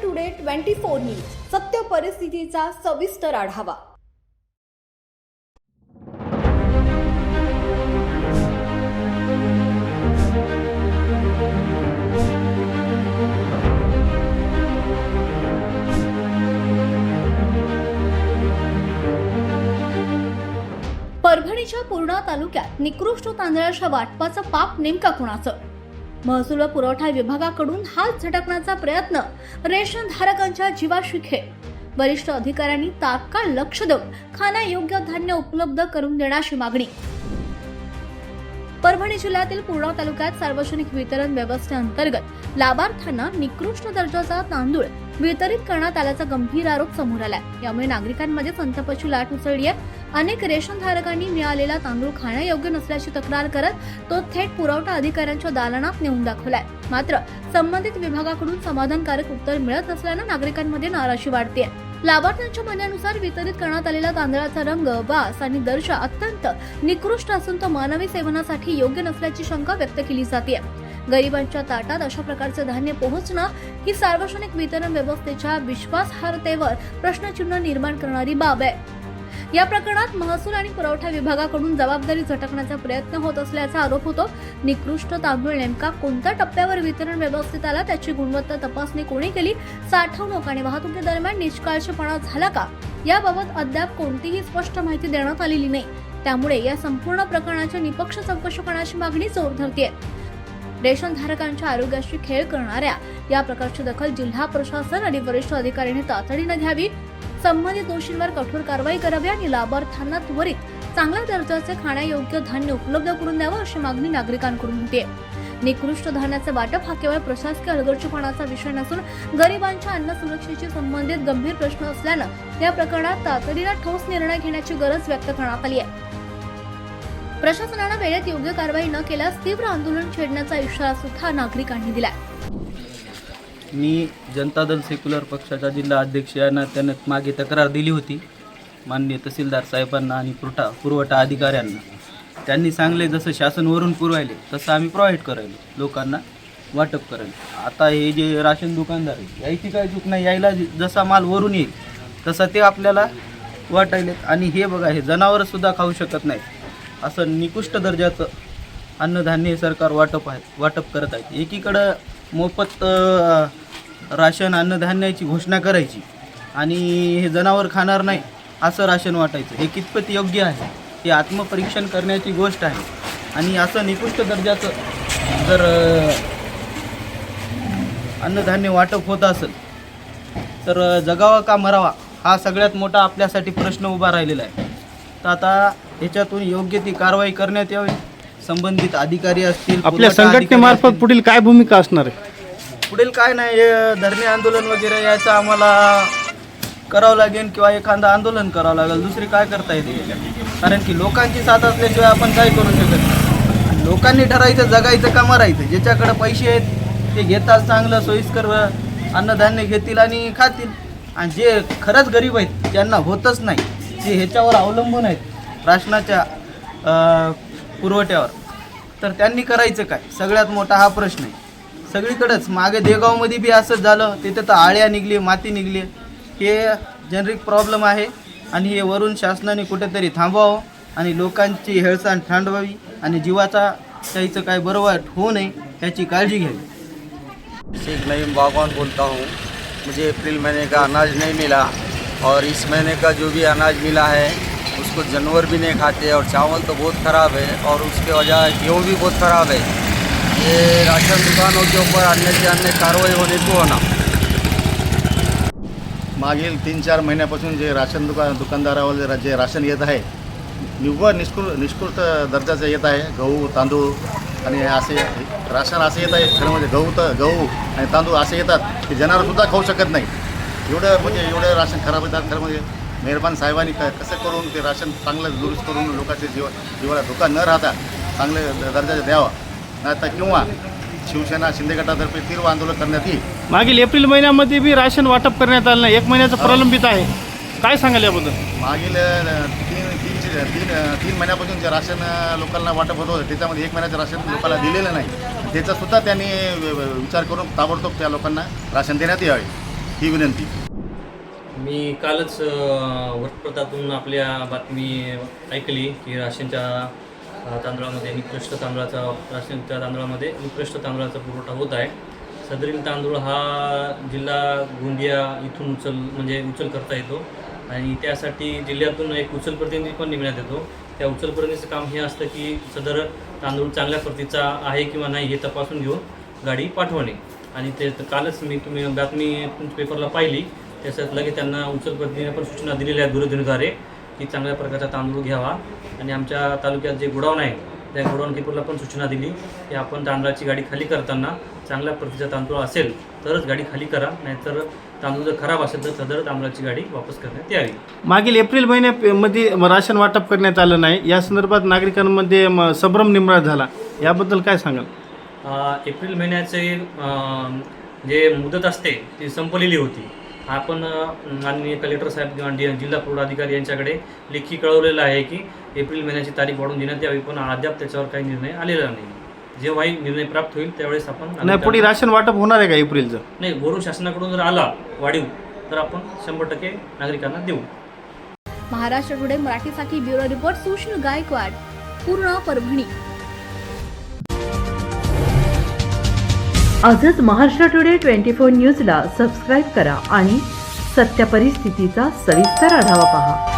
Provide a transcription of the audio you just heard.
Today 24 news सत्य परिस्थितीचा सविस्तर आढावा। परभणीच्या पूर्णा तालुक्यात निकृष्ट तांदळाच्या वाटपाचं पाप नेमका कुणाचं? महसूल व पुरवठा विभागाकडून हात झटकण्याचा प्रयत्न, रेशन धारकांच्या जीवाशी खेळ। वरिष्ठ अधिकाऱ्यांनी तात्काळ लक्ष देऊन खाण्यायोग्य धान्य उपलब्ध करून देण्याची मागणी। परभणी जिल्ह्यातील पूर्णा तालुक्यात सार्वजनिक वितरण व्यवस्थेअंतर्गत लाभार्थ्यांना निकृष्ट दर्जाचा तांदूळ वितरित करण्यात आल्याचा गंभीर आरोप समोर आलाय। यामुळे नागरिकांमध्ये संतापाची लाट उसळली आहे। अनेक रेशन धारकांनी मिळालेला तांदूळ खाण्यायोग्य नसल्याची तक्रार करत तो थेट पुरवठा अधिकाऱ्यांच्या दालनात नेऊन दाखवलाय। मात्र संबंधित विभागाकडून समाधानकारक उत्तर मिळत नसल्याने नागरिकांमध्ये नाराजी वाढते। लाभार्थ्यांच्या म्हणण्यानुसार वितरित करण्यात आलेला तांदळाचा रंग, वास आणि दर्जा अत्यंत निकृष्ट असून तो मानवी सेवनासाठी योग्य नसल्याची शंका व्यक्त केली जाते। गरिबांच्या ताटात अशा प्रकारचे धान्य पोहोचणं ही सार्वजनिक वितरण व्यवस्थेच्या विश्वासार्हतेवर प्रश्नचिन्ह निर्माण करणारी बाब आहे। या प्रकरणात महसूल आणि पुरवठा विभागाकडून जबाबदारी झटकण्याचा प्रयत्न होत असल्याचा आरोप होतो। निकृष्ट तांदूळ नेमका कोणत्या टप्प्यावर वितरण व्यवस्थेत आला, त्याची गुणवत्ता तपासणी कोणी केली, साठवणूक आणि वाहतुकीदरम्यान निष्काळजीपणा झाला का, याबाबत अद्याप कोणतीही स्पष्ट माहिती देण्यात आलेली नाही। त्यामुळे या संपूर्ण प्रकरणाची निपक्ष चौकशी करण्याची मागणी जोर धरते। रेशन धारकांच्या आरोग्याशी खेळ करणाऱ्या या प्रकारची दखल जिल्हा प्रशासन आणि वरिष्ठ अधिकाऱ्यांनी तातडीने घ्यावी। संबंधित दोषींवर कठोर कारवाई करावी आणि लाभार्थ्यांना त्वरित चांगल्या दर्जाचे खाण्यायोग्य धान्य उपलब्ध करून द्यावं अशी मागणी नागरिकांकडून होते। निकृष्ट धान्याचे वाटप हा केवळ प्रशासकीय हलगर्जीपणाचा विषय नसून गरिबांच्या अन्न सुरक्षेशी संबंधित गंभीर प्रश्न असल्यानं या प्रकरणात तातडीने ठोस निर्णय घेण्याची गरज व्यक्त करण्यात आली आहे। प्रशासनाने वेळेत योग्य कारवाई न केल्यास तीव्र आंदोलन छेडण्याचा इशारा सुद्धा नागरिकांनी दिला। मी जनता दल सेक्युलर पक्षाचा जिल्हा अध्यक्ष यांना त्याने मागे तक्रार दिली होती माननीय तहसीलदार साहेबांना आणि पुरवठा अधिकाऱ्यांना। त्यांनी सांगले जसं शासनवरून पुरवायले तसं आम्ही प्रोव्हाइड करायलो, लोकांना वाटप करायला। आता हे जे राशन दुकानदार आहे याची काय चूक नाही, यायला जसा माल वरून येईल तसा ते आपल्याला वाटायले। आणि हे बघा, हे जनावरसुद्धा खाऊ शकत नाही असं निकृष्ट दर्जाचं अन्नधान्य सरकार वाटप करत आहे। एकीकडं मोफत राशन अन्नधान्याची घोषणा करायची आणि हे जनावर खाणार नाही असं राशन वाटायचं, हे कितपत योग्य आहे हे आत्मपरीक्षण करण्याची गोष्ट आहे। आणि असं निकृष्ट दर्जाचं जर अन्नधान्य वाटप होत असेल तर जगावा का मरावा हा सगळ्यात मोठा आपल्यासाठी प्रश्न उभा राहिलेला आहे। तर आता याच्यातून योग्य ती कारवाई करण्यात यावी। संबंधित अधिकारी असतील, आपल्या संघटनेमार्फत पुढील काय भूमिका असणार आहे? पुढील काय नाही, धरणे आंदोलन वगैरे याचं आम्हाला करावं लागेल किंवा एखादं आंदोलन करावं लागेल, दुसरी काय करता येते। कारण की लोकांची साथ असल्याशिवाय आपण काय करू शकत नाही। लोकांनी ठरायचं जगायचं का मरायचं। ज्याच्याकडे पैसे आहेत ते घेतात, चांगलं सोयीस्कर अन्नधान्य घेतील आणि खातील। आणि जे खरंच गरीब आहेत त्यांना होतच नाही, जे ह्याच्यावर अवलंबून आहेत राशनाच्या पुरवठ्यावर, तर त्यांनी करायचं काय, सगळ्यात मोठा हा प्रश्न आहे। सगळीकडेच मागे देगावमध्ये बी असंच झालं, तिथे तर आळ्या निघली, माती निघली। हे जेनरिक प्रॉब्लेम आहे आणि हे वरून शासनाने कुठेतरी थांबवावं आणि लोकांची हेळसांड थांबवावी आणि जीवाचा त्याचं काय बरं वाईट होऊ नये याची काळजी घ्यावी। शेख नईम बागवान बोलता हूँ। मुझे अप्रैल महीने का अनाज नहीं मिला और इस महीने का जो भी अनाज मिला है उसको जानवर भी नहीं खाते और चावल तो बहुत ख़राब है और उसके वजह गेहूँ भी बहुत ख़राब है। ये राशन दुकानों के ऊपर अन्य से अन्य कार्रवाई होने को होना। मागील 3-4 महिन्यापासून जे राशन दुकानदारावर जे राशन येत आहे निव्वळ निष्कृष्ट दर्जाचं येत आहे। गहू, तांदूळ आणि असे राशन असं येत आहे। खरं म्हणजे गहू आणि तांदूळ असे येतात की जनावरसुद्धा खाऊ शकत नाही। एवढं राशन खराब येतात। खरं म्हणजे मेहरबान साहेबांनी कसं करून ते राशन चांगलं दुरुस्त करून लोकांचे जीवाला धोका न राहता चांगले दर्जाचं द्यावा, नाही तर किंवा शिवसेना शिंदे गटातर्फे तीव्र आंदोलन करण्यात येईल। मागील एप्रिल महिन्यामध्ये बी राशन वाटप करण्यात आलं नाही, 1 महिन्याचं प्रलंबित आहे, काय सांगाल याबद्दल? मागील तीन महिन्यापासून जे राशन लोकांना वाटप होत होतं त्याच्यामध्ये 1 महिन्याचं राशन लोकांना दिलेलं नाही। त्याचासुद्धा त्यांनी विचार करून ताबडतोब त्या लोकांना राशन देण्यात यावे। ही विनंती. मी कालच वृत्तपत्रातून आपल्या बातमी ऐकली की राशनच्या तांदळामध्ये निकृष्ट तांदळाचा पुरवठा होत आहे. सदरील तांदूळ हा जिल्हा गोंदिया इथून उचल करता येतो आणि त्यासाठी जिल्ह्यातून एक उचल प्रतिनिधी पण नेमण्यात येतो. त्या उचल प्रतिनिधीचं काम हे असतं की सदर तांदूळ चांगल्या प्रतीचा आहे किंवा नाही हे तपासून घेऊन गाडी पाठवणे. आणि ते कालच तुम्ही बातमी पेपरला पाहिली, त्याच्यात लगेच त्यांना उचल प्रतिनिधीने पण सूचना दिलेल्या आहेत दूरध्वनीद्वारे की चांगल्या प्रकारचा तांदूळ घ्यावा. आणि आमच्या तालुक्यात जे गोडाऊन आहे त्या गोडाऊन किपरला पण सूचना दिली की आपण तांदळाची गाडी खाली करताना चांगल्या प्रतीचा तांदूळ असेल तरच गाडी खाली करा, नाहीतर तांदूळ जर खराब असेल तर सदर तांदळाची गाडी वापस करण्यात यावी. मागील एप्रिल महिन्यामध्ये राशन वाटप करण्यात आलं नाही, या संदर्भात नागरिकांमध्ये संभ्रम निर्माण झाला, याबद्दल काय सांगाल? एप्रिल महिन्याचे जे मुदत असते ती संपलेली होती. आपण माननीय कलेक्टर साहेब किंवा जिल्हा पुरवठा अधिकारी यांच्याकडे लेखी कळवलेलं आहे की एप्रिल महिन्याची तारीख वाढवून देण्यात यावी, पण अद्याप त्याच्यावर काही निर्णय आलेला नाही. जेव्हाही निर्णय प्राप्त होईल त्यावेळेस आपण नाही, पुढे राशन वाटप होणार आहे का एप्रिलचं? नाही, वरून शासनाकडून जर आला वाढीव तर आपण 100% नागरिकांना देऊ. महाराष्ट्र टुडे मराठीसाठी ब्युरो रिपोर्ट सुशील गायकवाड, पूर्ण परभणी. आजच महाराष्ट्र टुडे 24 न्यूजला सबस्क्राईब करा आणि सत्य परिस्थितीचा सविस्तर आढावा पहा.